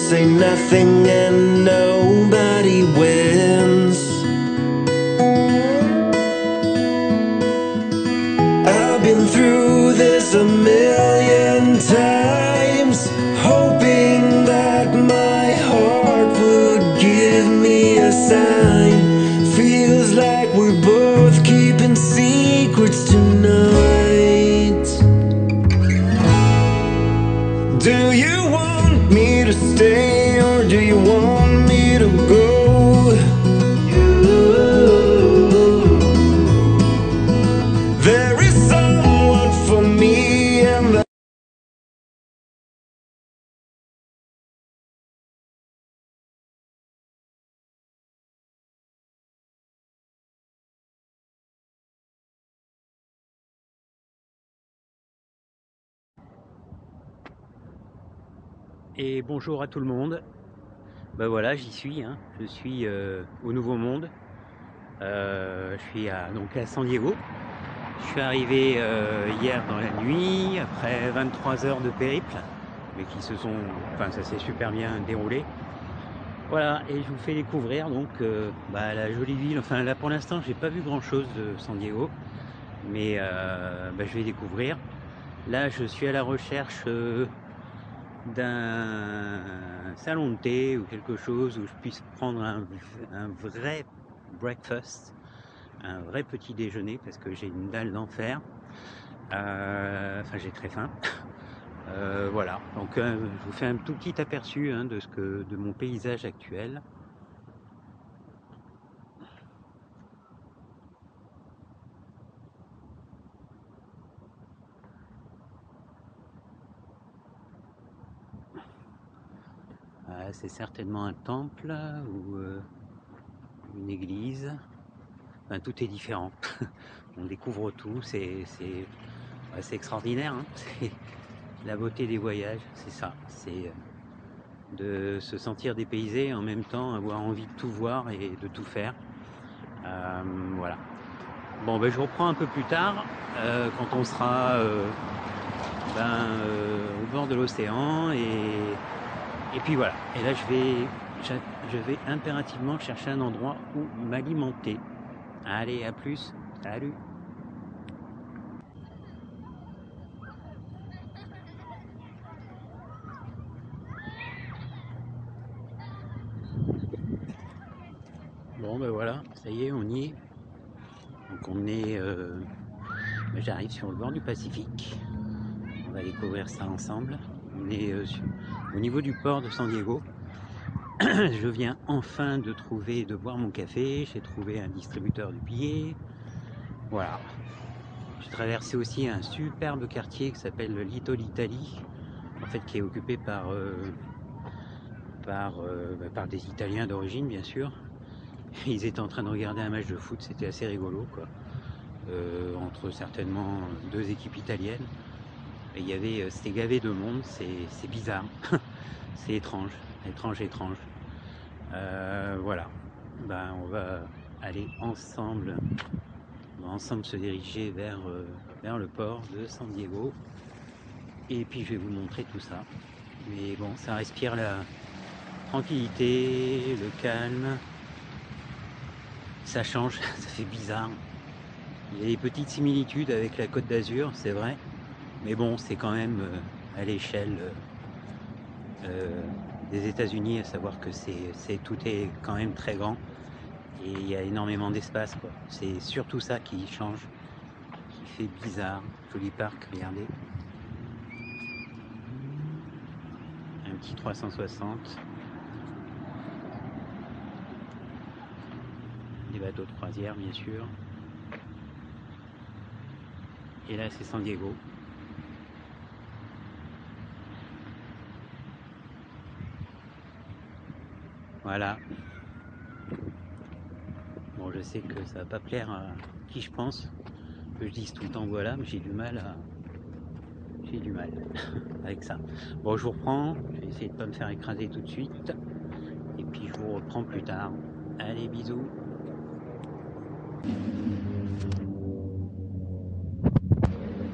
say nothing and nobody wins. I've been through this a million times, hoping that my heart would give me a sign. Feels like we're both keeping secrets tonight. Do you want me to stay or do you want me to go? There is someone for me and Et bonjour à tout le monde. Ben voilà, j'y suis, hein. Je suis au Nouveau Monde. Je suis donc à San Diego. Je suis arrivé hier dans la nuit, après 23 heures de périple, mais qui se sont, enfin ça s'est super bien déroulé. Voilà, et je vous fais découvrir donc la jolie ville. Enfin là pour l'instant j'ai pas vu grand chose de San Diego, mais je vais découvrir. Là je suis à la recherche d'un salon de thé ou quelque chose où je puisse prendre un vrai breakfast, un vrai petit déjeuner, parce que j'ai une dalle d'enfer. Enfin j'ai très faim. Voilà, donc je vous fais un tout petit aperçu de mon paysage actuel. C'est certainement un temple ou une église. Enfin, tout est différent. On découvre tout. C'est extraordinaire. Hein. C'est la beauté des voyages. C'est ça. C'est de se sentir dépaysé et en même temps avoir envie de tout voir et de tout faire. Voilà. Bon, je reprends un peu plus tard quand on sera au bord de l'océan et puis voilà. Et là, je vais impérativement chercher un endroit où m'alimenter. Allez, à plus. Salut. Bon, voilà, ça y est, on y est. Donc on est... j'arrive sur le bord du Pacifique. On va découvrir ça ensemble. On est au niveau du port de San Diego. Je viens enfin de boire mon café. J'ai trouvé un distributeur de billets. Voilà. J'ai traversé aussi un superbe quartier qui s'appelle Little Italy, en fait, qui est occupé par des Italiens d'origine, bien sûr. Ils étaient en train de regarder un match de foot. C'était assez rigolo, quoi. Entre certainement deux équipes italiennes. Et c'était gavé de monde. C'est bizarre. C'est étrange. Voilà. On va aller ensemble. On va ensemble se diriger vers le port de San Diego. Et puis je vais vous montrer tout ça. Mais bon, ça respire la tranquillité, le calme. Ça change, ça fait bizarre. Il y a des petites similitudes avec la Côte d'Azur, c'est vrai. Mais bon, c'est quand même à l'échelle des États-Unis, à savoir que tout est quand même très grand et il y a énormément d'espace, quoi. C'est surtout ça qui change, qui fait bizarre. Joli parc, regardez. Un petit 360. Des bateaux de croisière, bien sûr. Et là, c'est San Diego. Voilà. Bon, je sais que ça va pas plaire à qui je pense que je dise tout le temps voilà, mais j'ai du mal avec ça. Bon, je vous reprends. Je vais essayer de pas me faire écraser tout de suite. Et puis je vous reprends plus tard. Allez, bisous.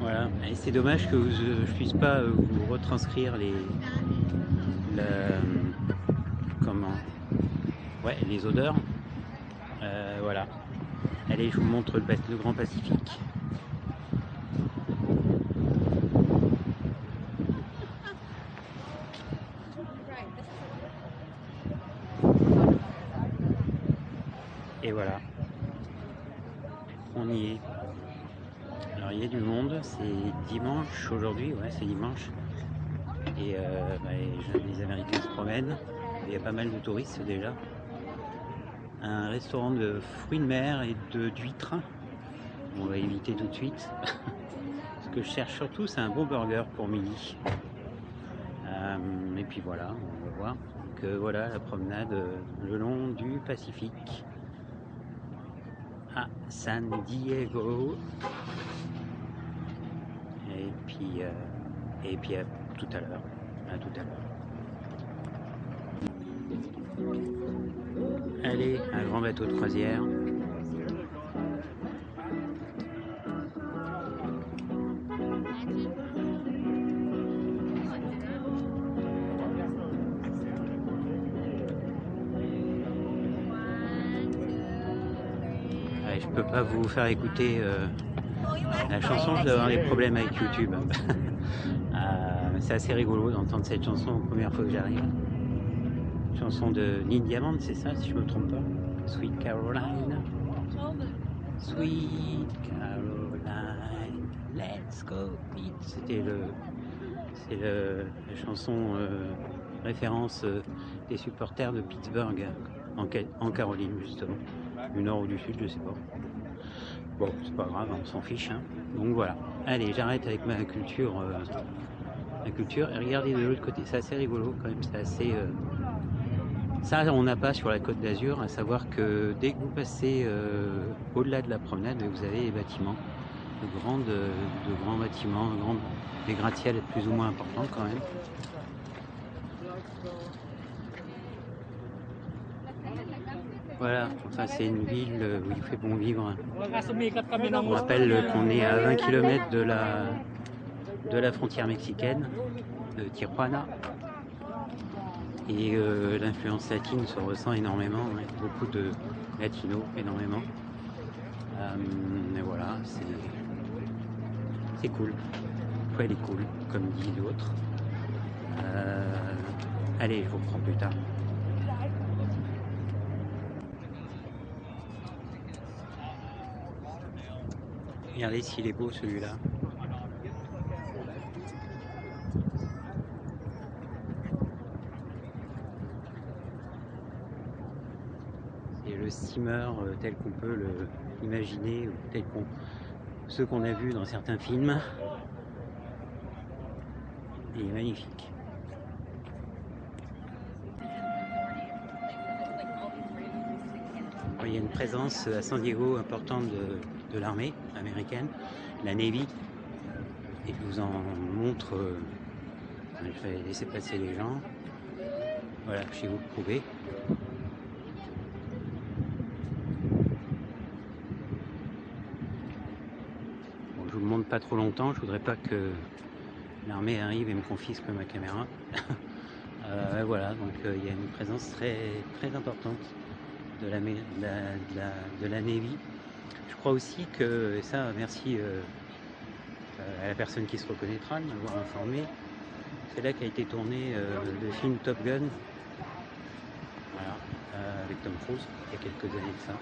Voilà, et c'est dommage que je puisse pas vous retranscrire comment... Ouais, les odeurs. Voilà. Allez, je vous montre le Grand Pacifique. Et voilà. On y est. Alors, il y a du monde. C'est dimanche aujourd'hui. Ouais, c'est dimanche. Et les Américains se promènent. Il y a pas mal de touristes déjà. Un restaurant de fruits de mer et d'huîtres. On va éviter tout de suite. Ce que je cherche surtout, c'est un bon burger pour midi. Et puis voilà, on va voir que voilà la promenade le long du Pacifique à San Diego. Et puis à tout à l'heure. À tout à l'heure. Allez, un grand bateau de croisière. Je peux pas vous faire écouter la chanson, je dois avoir des problèmes avec YouTube. C'est assez rigolo d'entendre cette chanson la première fois que j'arrive. Chanson de Neil Diamond, c'est ça, si je me trompe pas. Sweet Caroline. Sweet Caroline, let's go. C'est la chanson référence des supporters de Pittsburgh en Caroline justement. Du nord ou du sud, je sais pas. Bon, c'est pas grave, on s'en fiche. Hein. Donc voilà. Allez, j'arrête avec ma culture. Et regardez de l'autre côté, c'est assez rigolo quand même. C'est assez. Ça, on n'a pas sur la Côte d'Azur, à savoir que dès que vous passez au-delà de la promenade, vous avez des bâtiments, de grands bâtiments, des gratte-ciels plus ou moins importants quand même. Voilà, enfin c'est une ville où il fait bon vivre. On rappelle qu'on est à 20 km de la frontière mexicaine, de Tijuana. Et l'influence latine se ressent énormément, hein. Beaucoup de latinos, énormément. Et voilà, c'est cool. Après, elle est cool, comme dit l'autre. Allez, je vous reprends plus tard. Regardez s'il est beau celui-là. C'est le steamer tel qu'on peut l'imaginer, ou tel ceux qu'on a vus dans certains films. Il est magnifique. Alors, il y a une présence à San Diego importante de l'armée américaine, la Navy, et je vous en montre. Je vais laisser passer les gens. Voilà, je vais vous le prouver. Bon, je vous le montre pas trop longtemps, je voudrais pas que l'armée arrive et me confisque ma caméra. Voilà, donc il y a une présence très, très importante de la Navy. Je crois aussi que, et ça merci à la personne qui se reconnaîtra de m'avoir informé, c'est là qu'a été tourné le film Top Gun, voilà, avec Tom Cruise, il y a quelques années de ça.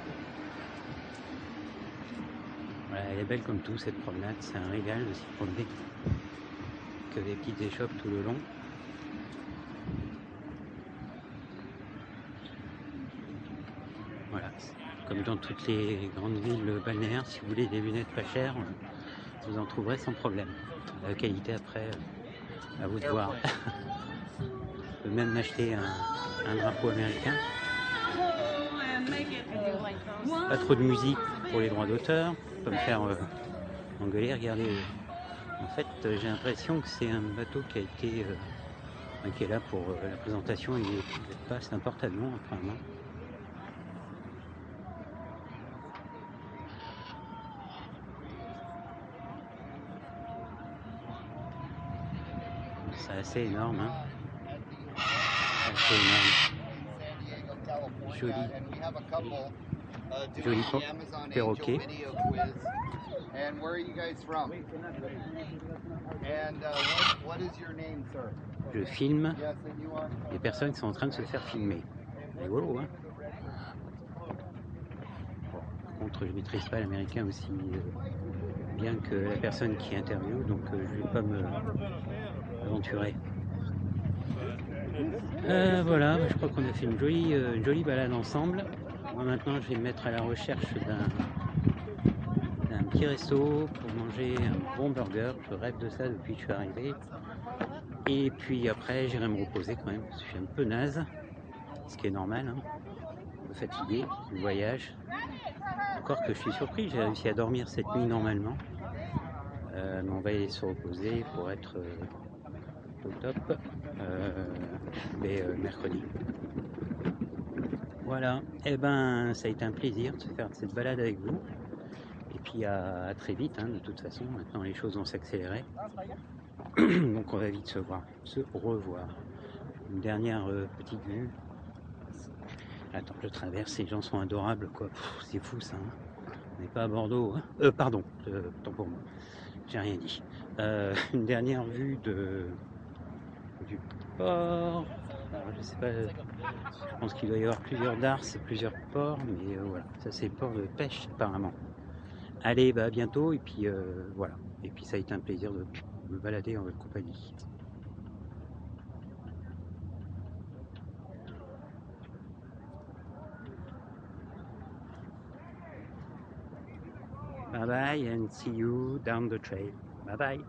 Voilà, elle est belle comme tout cette promenade, c'est un régal de s'y promener, que des petites échoppes tout le long. Voilà, comme dans toutes les grandes villes balnéaires, si vous voulez des lunettes pas chères, vous en trouverez sans problème. La qualité après, à vous de voir. Je peux même m'acheter un drapeau américain. Pas trop de musique pour les droits d'auteur, pas me faire engueuler. Regardez, en fait j'ai l'impression que c'est un bateau qui a été qui est là pour la présentation, il n'est pas un porte-avions apparemment. C'est assez énorme, hein. C'est assez énorme. joli perroquet. And where are you guys from? And what is your name, sir? Je filme Yes, and you are? les personnes qui sont en train de se faire filmer. Rigolo, hein? Bon, par contre, je maîtrise pas l'américain aussi bien que la personne qui interviewe, donc je vais pas me aventurer. Voilà, je crois qu'on a fait une jolie balade ensemble. Moi maintenant, je vais me mettre à la recherche d'un petit resto pour manger un bon burger. Je rêve de ça depuis que je suis arrivé. Et puis après, j'irai me reposer quand même, parce que je suis un peu naze, ce qui est normal, hein. Un peu fatigué du voyage. Encore que je suis surpris, j'ai réussi à dormir cette nuit normalement. Mais on va aller se reposer pour être au top mercredi. Voilà, et ben ça a été un plaisir de se faire cette balade avec vous. Et puis à très vite, hein, de toute façon, maintenant les choses vont s'accélérer. Donc on va vite se revoir. Une dernière petite vue. Attends, je traverse, ces gens sont adorables quoi. C'est fou ça, hein. On n'est pas à Bordeaux, hein. Pardon, tant pour moi. J'ai rien dit. Une dernière vue du port. Alors, je sais pas, je pense qu'il doit y avoir plusieurs darses et plusieurs ports, mais voilà, ça c'est le port de pêche apparemment. Allez, bah à bientôt, et puis voilà. Et puis ça a été un plaisir de me balader en votre compagnie. Bye bye and see you down the trail. Bye bye.